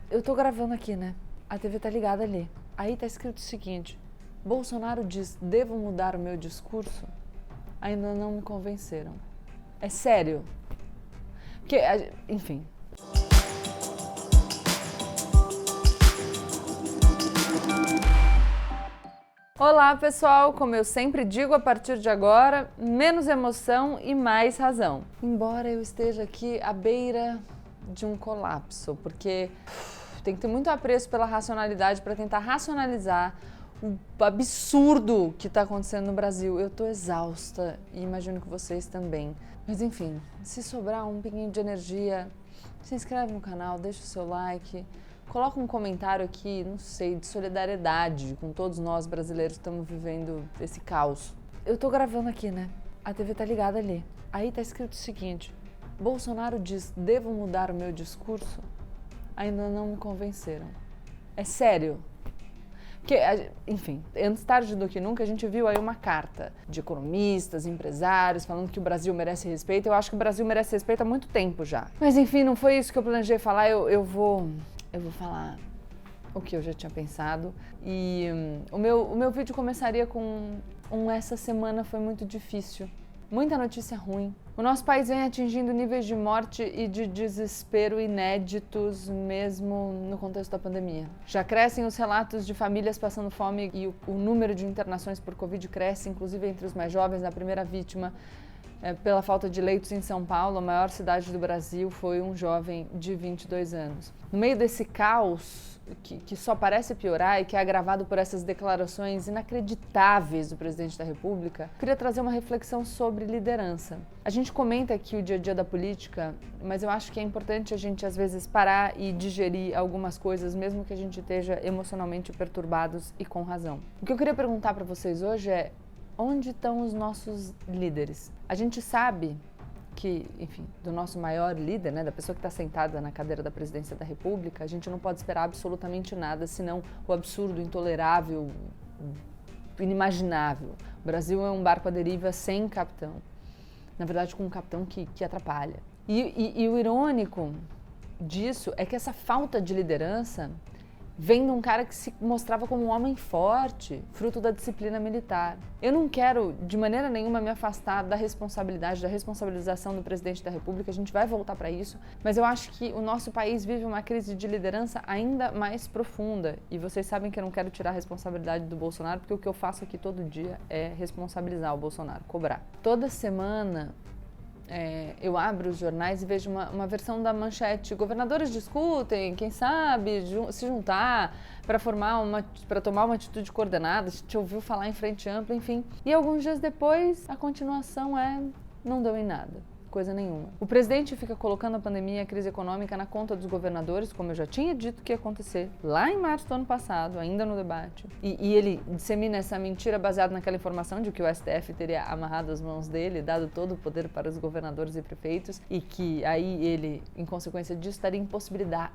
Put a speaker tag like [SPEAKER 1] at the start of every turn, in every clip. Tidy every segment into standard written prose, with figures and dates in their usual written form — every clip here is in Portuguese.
[SPEAKER 1] Eu tô gravando aqui, né? A TV tá ligada ali. Aí tá escrito o seguinte: Bolsonaro diz, devo mudar o meu discurso? Ainda não me convenceram. É sério. Porque, enfim. Olá, pessoal! Como eu sempre digo, a partir de agora, menos emoção e mais razão. Embora eu esteja aqui à beira de um colapso, porque tem que ter muito apreço pela racionalidade para tentar racionalizar o absurdo que está acontecendo no Brasil. Eu estou exausta e imagino que vocês também. Mas enfim, se sobrar um pinguinho de energia, se inscreve no canal, deixa o seu like. Coloca um comentário aqui, não sei, de solidariedade com todos nós brasileiros que estamos vivendo esse caos. Eu tô gravando aqui, né? A TV tá ligada ali. Aí tá escrito o seguinte: Bolsonaro diz, devo mudar o meu discurso? Ainda não me convenceram. É sério. Porque, enfim, antes tarde do que nunca, a gente viu aí uma carta de economistas, empresários, falando que o Brasil merece respeito. Eu acho que o Brasil merece respeito há muito tempo já. Mas enfim, não foi isso que eu planejei falar. Eu vou falar o que eu já tinha pensado. E o meu vídeo começaria com essa semana foi muito difícil. Muita notícia ruim. O nosso país vem atingindo níveis de morte e de desespero inéditos mesmo no contexto da pandemia. Já crescem os relatos de famílias passando fome e o número de internações por Covid cresce, inclusive entre os mais jovens. A primeira vítima pela falta de leitos em São Paulo, a maior cidade do Brasil, foi um jovem de 22 anos. No meio desse caos, que só parece piorar e que é agravado por essas declarações inacreditáveis do presidente da República, eu queria trazer uma reflexão sobre liderança. A gente comenta aqui o dia a dia da política, mas eu acho que é importante a gente, às vezes, parar e digerir algumas coisas, mesmo que a gente esteja emocionalmente perturbados e com razão. O que eu queria perguntar para vocês hoje é: onde estão os nossos líderes? A gente sabe que, enfim, do nosso maior líder, né, da pessoa que está sentada na cadeira da presidência da República, a gente não pode esperar absolutamente nada, senão o absurdo, intolerável, inimaginável. O Brasil é um barco à deriva sem capitão. Na verdade, com um capitão que atrapalha. E o irônico disso é que essa falta de liderança vem de um cara que se mostrava como um homem forte, fruto da disciplina militar. Eu não quero, de maneira nenhuma, me afastar da responsabilidade, da responsabilização do presidente da República, a gente vai voltar para isso, mas eu acho que o nosso país vive uma crise de liderança ainda mais profunda, e vocês sabem que eu não quero tirar a responsabilidade do Bolsonaro, porque o que eu faço aqui todo dia é responsabilizar o Bolsonaro, cobrar. Toda semana eu abro os jornais e vejo uma versão da manchete: governadores discutem, quem sabe se juntar para tomar uma atitude coordenada. A gente ouviu falar em frente ampla, enfim. E alguns dias depois, a continuação não deu em nada. Coisa nenhuma. O presidente fica colocando a pandemia e a crise econômica na conta dos governadores, como eu já tinha dito que ia acontecer lá em março do ano passado, ainda no debate. E ele dissemina essa mentira baseada naquela informação de que o STF teria amarrado as mãos dele, dado todo o poder para os governadores e prefeitos, e que aí ele, em consequência disso, estaria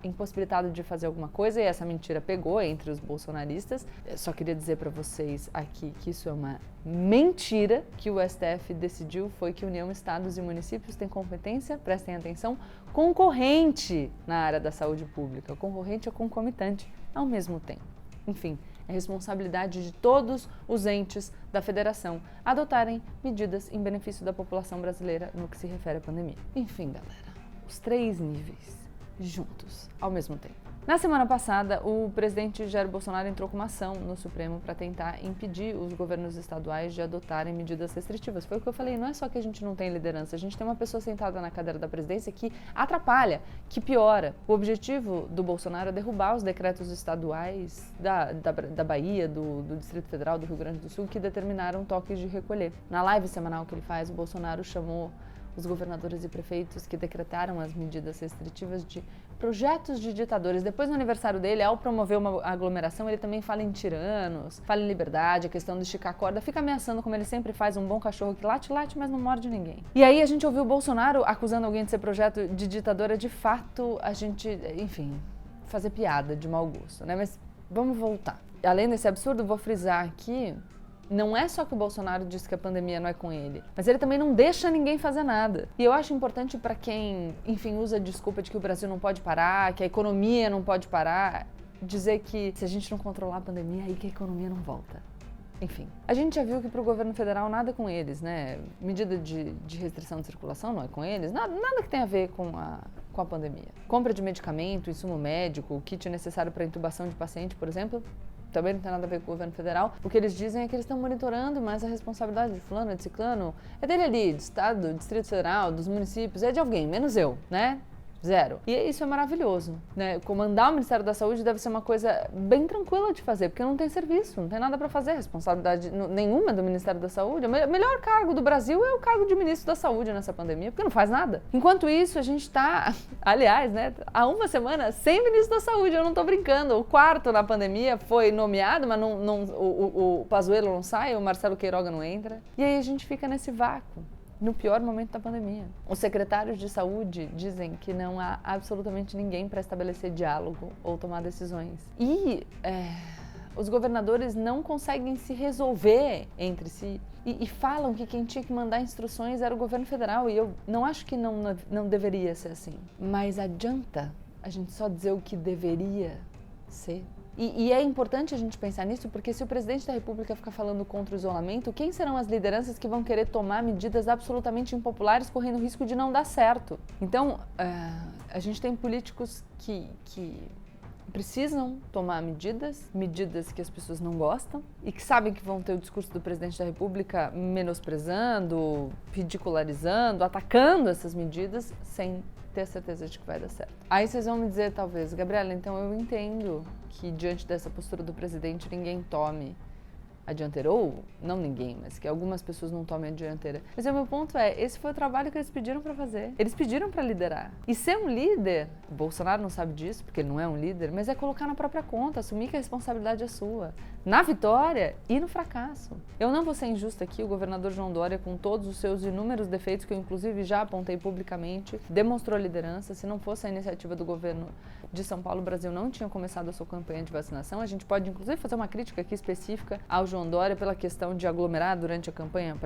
[SPEAKER 1] impossibilitado de fazer alguma coisa, e essa mentira pegou entre os bolsonaristas. Eu só queria dizer para vocês aqui que isso é uma mentira. Que o STF decidiu foi que União, Estados e municípios têm competência, prestem atenção, concorrente na área da saúde pública. Concorrente é concomitante ao mesmo tempo. Enfim, é responsabilidade de todos os entes da federação adotarem medidas em benefício da população brasileira no que se refere à pandemia. Enfim, galera, os 3 níveis juntos ao mesmo tempo. Na semana passada, o presidente Jair Bolsonaro entrou com uma ação no Supremo para tentar impedir os governos estaduais de adotarem medidas restritivas. Foi o que eu falei, não é só que a gente não tem liderança, a gente tem uma pessoa sentada na cadeira da presidência que atrapalha, que piora. O objetivo do Bolsonaro é derrubar os decretos estaduais da Bahia, do Distrito Federal, do Rio Grande do Sul, que determinaram toques de recolher. Na live semanal que ele faz, o Bolsonaro chamou os governadores e prefeitos que decretaram as medidas restritivas de projetos de ditadores. Depois, no aniversário dele, ao promover uma aglomeração, ele também fala em tiranos, fala em liberdade, a questão de esticar a corda, fica ameaçando, como ele sempre faz, um bom cachorro que late, mas não morde ninguém. E aí a gente ouviu o Bolsonaro acusando alguém de ser projeto de ditador. É de fato a gente, enfim, fazer piada de mau gosto, né? Mas vamos voltar. Além desse absurdo, vou frisar aqui Não é só que o Bolsonaro disse que a pandemia não é com ele, mas ele também não deixa ninguém fazer nada. E eu acho importante para quem, enfim, usa a desculpa de que o Brasil não pode parar, que a economia não pode parar, dizer que se a gente não controlar a pandemia, aí que a economia não volta. Enfim, a gente já viu que para o governo federal nada é com eles, né? Medida de restrição de circulação não é com eles, nada que tenha a ver com a pandemia. Compra de medicamento, insumo médico, kit necessário para intubação de paciente, por exemplo, também não tem nada a ver com o governo federal. O que eles dizem é que eles estão monitorando, mas a responsabilidade de fulano, de ciclano, é dele ali, do estado, do Distrito Federal, dos municípios, é de alguém, menos eu, né? Zero. E isso é maravilhoso, né? Comandar o Ministério da Saúde deve ser uma coisa bem tranquila de fazer, porque não tem serviço, não tem nada para fazer, responsabilidade nenhuma do Ministério da Saúde. O melhor cargo do Brasil é o cargo de Ministro da Saúde nessa pandemia, porque não faz nada. Enquanto isso, a gente está, aliás, né, há uma semana sem Ministro da Saúde, eu não estou brincando. O quarto na pandemia foi nomeado, mas o Pazuello não sai, o Marcelo Queiroga não entra. E aí a gente fica nesse vácuo. No pior momento da pandemia. Os secretários de saúde dizem que não há absolutamente ninguém para estabelecer diálogo ou tomar decisões. E os governadores não conseguem se resolver entre si e falam que quem tinha que mandar instruções era o governo federal. E eu não acho que não deveria ser assim. Mas adianta a gente só dizer o que deveria ser? E é importante a gente pensar nisso, porque se o presidente da República ficar falando contra o isolamento, quem serão as lideranças que vão querer tomar medidas absolutamente impopulares, correndo o risco de não dar certo? Então, a gente tem políticos que precisam tomar medidas que as pessoas não gostam e que sabem que vão ter o discurso do presidente da República menosprezando, ridicularizando, atacando essas medidas sem ter a certeza de que vai dar certo. Aí vocês vão me dizer, talvez, Gabriela, então eu entendo que diante dessa postura do presidente ninguém tome a dianteira, ou não ninguém, mas que algumas pessoas não tomem a dianteira. Mas o meu ponto é, esse foi o trabalho que eles pediram para fazer. Eles pediram para liderar. E ser um líder, o Bolsonaro não sabe disso, porque ele não é um líder, mas é colocar na própria conta, assumir que a responsabilidade é sua, na vitória e no fracasso. Eu não vou ser injusta aqui, o governador João Dória, com todos os seus inúmeros defeitos, que eu inclusive já apontei publicamente, demonstrou liderança. Se não fosse a iniciativa do governo de São Paulo, o Brasil não tinha começado a sua campanha de vacinação. A gente pode inclusive fazer uma crítica aqui específica ao João Dória pela questão de aglomerar durante a campanha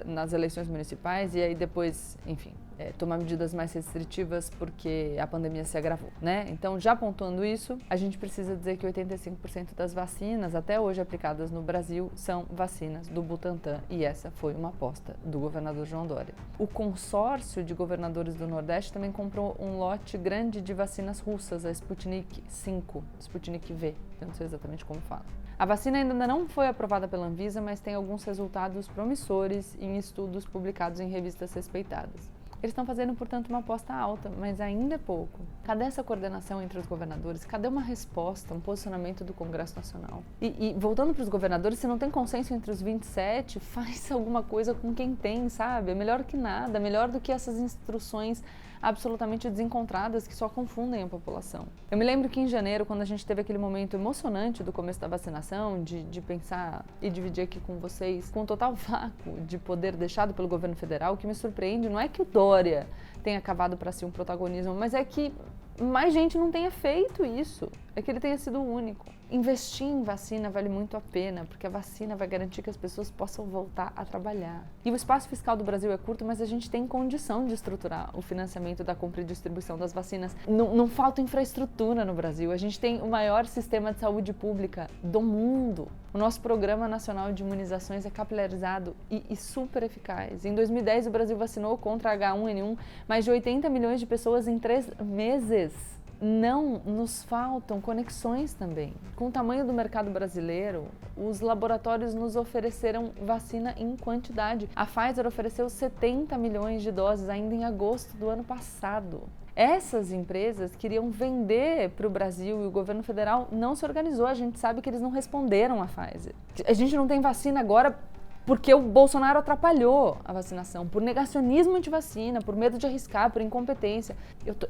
[SPEAKER 1] nas eleições municipais e aí depois, enfim, tomar medidas mais restritivas porque a pandemia se agravou, né? Então, já pontuando isso, a gente precisa dizer que 85% das vacinas até hoje aplicadas no Brasil são vacinas do Butantan e essa foi uma aposta do governador João Dória. O consórcio de governadores do Nordeste também comprou um lote grande de vacinas russas, a Sputnik V, Sputnik V, eu não sei exatamente como fala. A vacina ainda não foi aprovada pela Anvisa, mas tem alguns resultados promissores em estudos publicados em revistas respeitadas. Eles estão fazendo, portanto, uma aposta alta, mas ainda é pouco. Cadê essa coordenação entre os governadores? Cadê uma resposta, um posicionamento do Congresso Nacional? E voltando para os governadores, se não tem consenso entre os 27, faz alguma coisa com quem tem, sabe? É melhor que nada, melhor do que essas instruções absolutamente desencontradas que só confundem a população. Eu me lembro que em janeiro, quando a gente teve aquele momento emocionante do começo da vacinação, de pensar e dividir aqui com vocês, com um total vácuo de poder deixado pelo governo federal, o que me surpreende não é que o Dória tenha cavado para si um protagonismo, mas é que mais gente não tenha feito isso, é que ele tenha sido o único. Investir em vacina vale muito a pena, porque a vacina vai garantir que as pessoas possam voltar a trabalhar. E o espaço fiscal do Brasil é curto, mas a gente tem condição de estruturar o financiamento da compra e distribuição das vacinas. Não falta infraestrutura no Brasil, a gente tem o maior sistema de saúde pública do mundo. O nosso Programa Nacional de Imunizações é capilarizado e super eficaz. Em 2010, o Brasil vacinou contra H1N1 mais de 80 milhões de pessoas em 3 meses. Não nos faltam conexões também. Com o tamanho do mercado brasileiro, os laboratórios nos ofereceram vacina em quantidade. A Pfizer ofereceu 70 milhões de doses ainda em agosto do ano passado. Essas empresas queriam vender para o Brasil e o governo federal não se organizou. A gente sabe que eles não responderam à Pfizer. A gente não tem vacina agora porque o Bolsonaro atrapalhou a vacinação, por negacionismo anti-vacina, por medo de arriscar, por incompetência.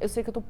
[SPEAKER 1] Eu sei que eu estou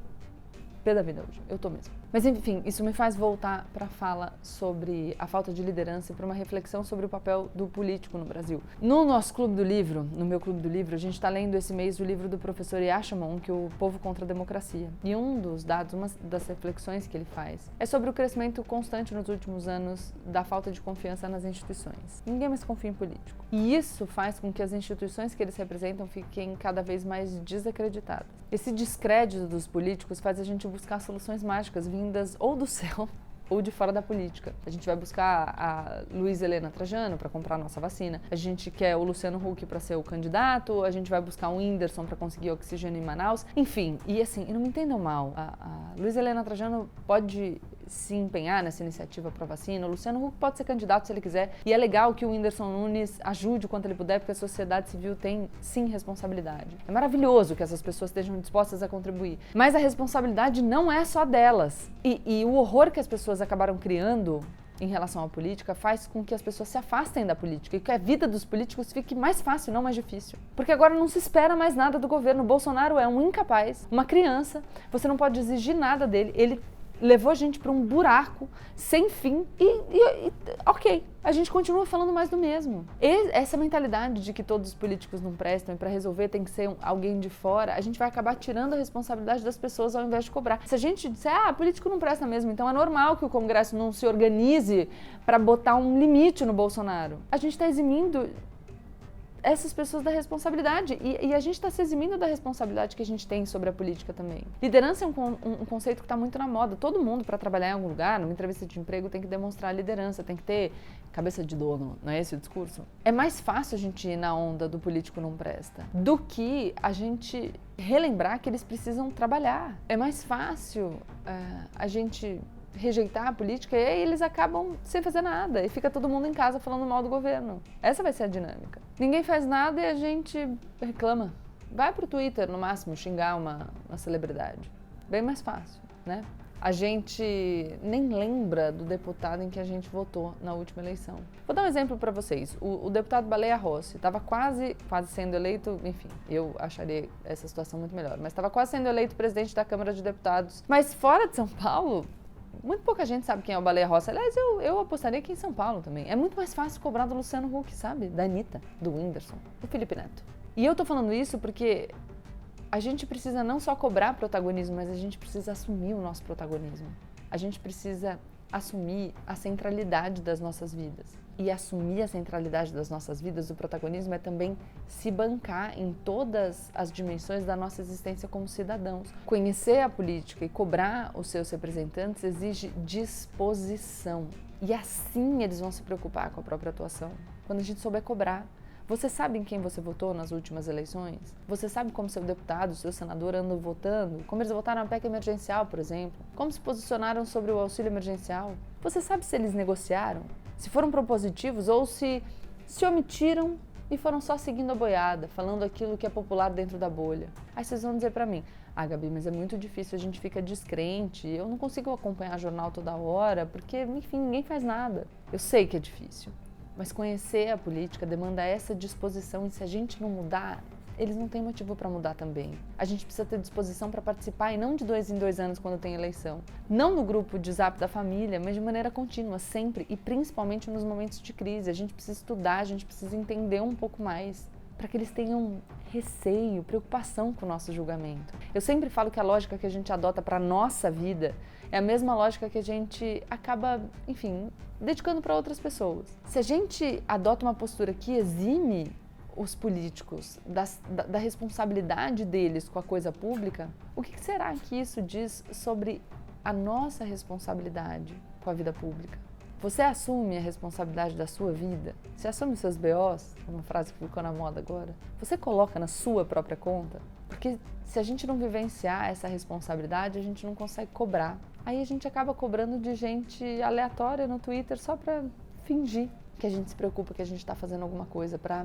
[SPEAKER 1] pé da vida hoje, eu tô mesmo. Mas enfim, isso me faz voltar para a fala sobre a falta de liderança e para uma reflexão sobre o papel do político no Brasil. No nosso Clube do Livro, no meu Clube do Livro, a gente está lendo esse mês o livro do professor Yasha Monk, O Povo contra a Democracia. E um dos dados, uma das reflexões que ele faz, é sobre o crescimento constante nos últimos anos da falta de confiança nas instituições. Ninguém mais confia em político. E isso faz com que as instituições que eles representam fiquem cada vez mais desacreditadas. Esse descrédito dos políticos faz a gente buscar soluções mágicas vindas ou do céu ou de fora da política. A gente vai buscar a Luísa Helena Trajano para comprar a nossa vacina, a gente quer o Luciano Huck para ser o candidato, a gente vai buscar o Whindersson para conseguir oxigênio em Manaus, enfim. E assim, e não me entendam mal, a Luísa Helena Trajano pode se empenhar nessa iniciativa para vacina, o Luciano Huck pode ser candidato se ele quiser, e é legal que o Whindersson Nunes ajude o quanto ele puder, porque a sociedade civil tem, sim, responsabilidade. É maravilhoso que essas pessoas estejam dispostas a contribuir, mas a responsabilidade não é só delas. E o horror que as pessoas acabaram criando em relação à política faz com que as pessoas se afastem da política e que a vida dos políticos fique mais fácil, não mais difícil. Porque agora não se espera mais nada do governo. O Bolsonaro é um incapaz, uma criança, você não pode exigir nada dele, ele levou a gente para um buraco sem fim e ok, a gente continua falando mais do mesmo. Essa mentalidade de que todos os políticos não prestam e para resolver tem que ser alguém de fora, a gente vai acabar tirando a responsabilidade das pessoas ao invés de cobrar. Se a gente disser, político não presta mesmo, então é normal que o Congresso não se organize para botar um limite no Bolsonaro. A gente está eximindo essas pessoas da responsabilidade e a gente está se eximindo da responsabilidade que a gente tem sobre a política também. Liderança é um conceito que está muito na moda. Todo mundo, para trabalhar em algum lugar, numa entrevista de emprego, tem que demonstrar liderança, tem que ter cabeça de dono, não é esse o discurso? É mais fácil a gente ir na onda do político não presta do que a gente relembrar que eles precisam trabalhar. É mais fácil a gente rejeitar a política e aí eles acabam sem fazer nada e fica todo mundo em casa falando mal do governo. Essa vai ser a dinâmica. Ninguém faz nada e a gente reclama. Vai pro Twitter, no máximo, xingar uma celebridade. Bem mais fácil, né? A gente nem lembra do deputado em que a gente votou na última eleição. Vou dar um exemplo para vocês. O deputado Baleia Rossi estava quase sendo eleito, enfim, eu acharia essa situação muito melhor, mas estava quase sendo eleito presidente da Câmara de Deputados. Mas fora de São Paulo, muito pouca gente sabe quem é o Baleia Rossi. Aliás, eu apostaria que em São Paulo também. É muito mais fácil cobrar do Luciano Huck, sabe? Da Anitta, do Whindersson, do Felipe Neto. E eu tô falando isso porque a gente precisa não só cobrar protagonismo, mas a gente precisa assumir o nosso protagonismo. A gente precisa assumir a centralidade das nossas vidas. E assumir a centralidade das nossas vidas, o protagonismo, é também se bancar em todas as dimensões da nossa existência como cidadãos. Conhecer a política e cobrar os seus representantes exige disposição. E assim eles vão se preocupar com a própria atuação, quando a gente souber cobrar. Você sabe em quem você votou nas últimas eleições? Você sabe como seu deputado, seu senador andam votando? Como eles votaram na PEC emergencial, por exemplo? Como se posicionaram sobre o auxílio emergencial? Você sabe se eles negociaram? Se foram propositivos ou se omitiram e foram só seguindo a boiada, falando aquilo que é popular dentro da bolha? Aí vocês vão dizer pra mim, Gabi, mas é muito difícil, a gente fica descrente, eu não consigo acompanhar jornal toda hora, porque, enfim, ninguém faz nada. Eu sei que é difícil. Mas conhecer a política demanda essa disposição e se a gente não mudar, eles não têm motivo para mudar também. A gente precisa ter disposição para participar e não de 2 em 2 anos quando tem eleição. Não no grupo de zap da família, mas de maneira contínua, sempre e principalmente nos momentos de crise. A gente precisa estudar, a gente precisa entender um pouco mais para que eles tenham receio, preocupação com o nosso julgamento. Eu sempre falo que a lógica que a gente adota para a nossa vida é a mesma lógica que a gente acaba, enfim, dedicando para outras pessoas. Se a gente adota uma postura que exime os políticos da responsabilidade deles com a coisa pública, o que será que isso diz sobre a nossa responsabilidade com a vida pública? Você assume a responsabilidade da sua vida? Você assume os seus BOs? Uma frase que ficou na moda agora. Você coloca na sua própria conta? Porque se a gente não vivenciar essa responsabilidade, a gente não consegue cobrar. Aí a gente acaba cobrando de gente aleatória no Twitter só para fingir que a gente se preocupa, que a gente está fazendo alguma coisa, para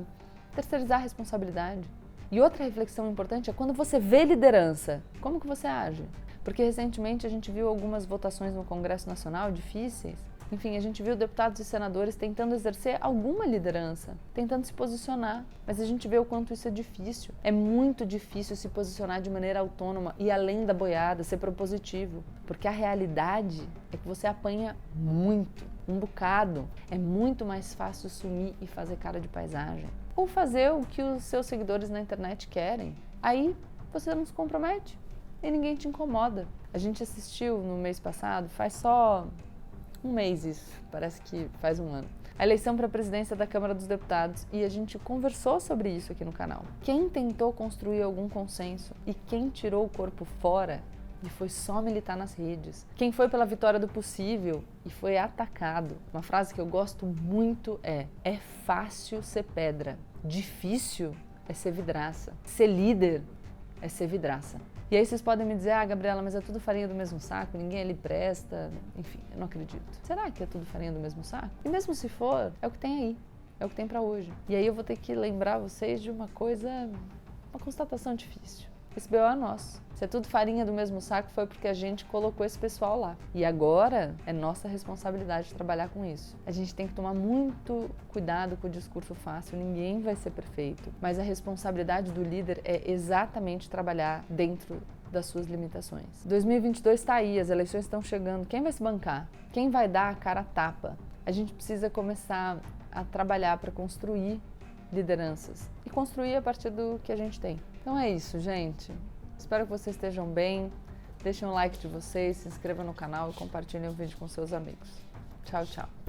[SPEAKER 1] terceirizar a responsabilidade. E outra reflexão importante é quando você vê liderança, como que você age? Porque recentemente a gente viu algumas votações no Congresso Nacional difíceis Enfim, a gente viu deputados e senadores tentando exercer alguma liderança, tentando se posicionar, mas a gente vê o quanto isso é difícil. É muito difícil se posicionar de maneira autônoma e além da boiada, ser propositivo, porque a realidade é que você apanha muito, um bocado. É muito mais fácil sumir e fazer cara de paisagem, ou fazer o que os seus seguidores na internet querem. Aí você não se compromete e ninguém te incomoda. A gente assistiu no mês passado, faz só um mês isso, parece que faz um ano, a eleição para a presidência da Câmara dos Deputados, e a gente conversou sobre isso aqui no canal. Quem tentou construir algum consenso e quem tirou o corpo fora e foi só militar nas redes? Quem foi pela vitória do possível e foi atacado? Uma frase que eu gosto muito é fácil ser pedra, difícil é ser vidraça. Ser líder é ser vidraça. E aí vocês podem me dizer, Gabriela, mas é tudo farinha do mesmo saco, ninguém ali presta, enfim, eu não acredito. Será que é tudo farinha do mesmo saco? E mesmo se for, é o que tem aí, é o que tem pra hoje. E aí eu vou ter que lembrar vocês de uma coisa, uma constatação difícil. Esse BO é nosso. Se é tudo farinha do mesmo saco, foi porque a gente colocou esse pessoal lá. E agora é nossa responsabilidade trabalhar com isso. A gente tem que tomar muito cuidado com o discurso fácil, ninguém vai ser perfeito. Mas a responsabilidade do líder é exatamente trabalhar dentro das suas limitações. 2022 está aí, as eleições estão chegando. Quem vai se bancar? Quem vai dar a cara a tapa? A gente precisa começar a trabalhar para construir lideranças e construir a partir do que a gente tem. Então é isso, gente. Espero que vocês estejam bem. Deixem um like de vocês, se inscrevam no canal e compartilhem o vídeo com seus amigos. Tchau, tchau.